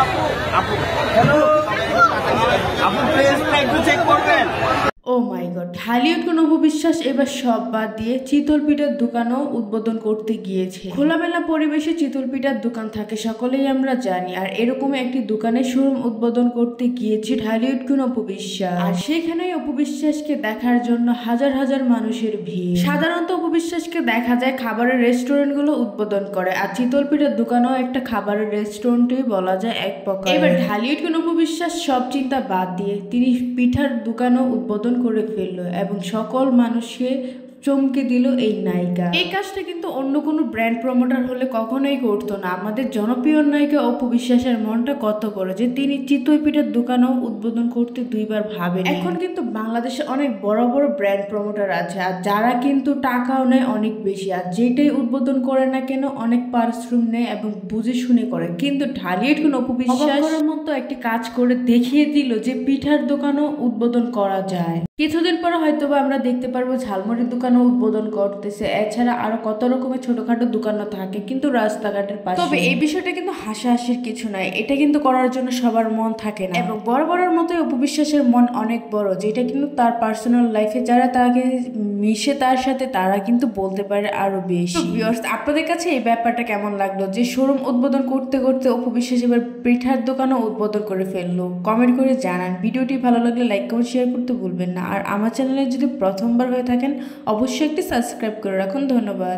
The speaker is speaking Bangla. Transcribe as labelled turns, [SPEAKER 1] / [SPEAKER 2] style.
[SPEAKER 1] আপু হ্যালো আপু প্লেসটা একটু চেক করবেন।
[SPEAKER 2] ও মাই গড, ঢালিউড কোন অপবিশ্বাস এবার সব বাদ দিয়ে চিতল পিঠার দোকানও উদ্বোধন করতে গিয়েছে। খোলামেলা পরিবেশে চিতল পিঠার দোকান থাকে সকলেই আমরা জানি, আর এরকম একটি দোকানের শোরুম উদ্বোধন করতে গিয়েছে ঢালিউড কোন অপবিশ্বাস। আর সেখানে অপবিশ্বাসকে দেখার জন্য হাজার হাজার মানুষের ভিড়। সাধারণত অপবিশ্বাসকে দেখা যায় খাবারের রেস্টুরেন্ট গুলো উদ্বোধন করে, আর চিতল পিঠার দোকানও একটা খাবারের রেস্টুরেন্টই বলা যায় এক প্রকার। এবার ঢালিউড কোন অপবিশ্বাস সব চিন্তা বাদ দিয়ে তিনি পিঠার দোকানও উদ্বোধন করে ফেললো এবং সকল মানুষকে চমকে দিল এই নায়িকা। এই কাজটা কিন্তু অন্য কোনো ব্র্যান্ড প্রমোটার হলে কখনোই করতো না। আমাদের জনপ্রিয় নায়িকা অপু বিশ্বাসের মনটা কত বড় যে তিনি চিতই পিঠার দোকানও উদ্বোধন করতে দুইবার ভাবেন। এখন কিন্তু বাংলাদেশে অনেক বড় বড় ব্র্যান্ড প্রমোটার আছে, আর যারা কিন্তু টাকাও নেয় অনেক বেশি, আর যেটাই উদ্বোধন করে না কেন অনেক পারিশ্রম নেয় এবং বুঝে শুনে করে। কিন্তু ঢালিউড কোন অপু বিশ্বাসের মতো একটি কাজ করে দেখিয়ে দিল যে পিঠার দোকানও উদ্বোধন করা যায়। কিছুদিন পরে হয়তোবা আমরা দেখতে পারবো ঝালমুড়ির দোকানও উদ্বোধন করতেছে। এছাড়া আরো কত রকমের ছোটখাটো দোকানও থাকে কিন্তু রাস্তাঘাটের পাশে। তবে এই বিষয়টা কিন্তু হাসাহাসির কিছু নয়, এটা কিন্তু করার জন্য সবার মন থাকে না, এবং বড় বড়র মতোই অপু বিশ্বাসের মন অনেক বড়, যেটা কিন্তু তার পার্সোনাল লাইফে যারা তাকে মিশে তার সাথে তারা কিন্তু বলতে পারে আরো বেশি। আপনাদের কাছে এই ব্যাপারটা কেমন লাগলো যে শোরুম উদ্বোধন করতে করতে অপু বিশ্বাস এবার পিঠার দোকানও উদ্বোধন করে ফেললো? কমেন্ট করে জানান। ভিডিওটি ভালো লাগলে লাইক কমেন্ট শেয়ার করতে ভুলবেন না, আর আমার চ্যানেলে যদি প্রথমবার হয়ে থাকেন অবশ্যই একটি সাবস্ক্রাইব করে রাখুন। ধন্যবাদ।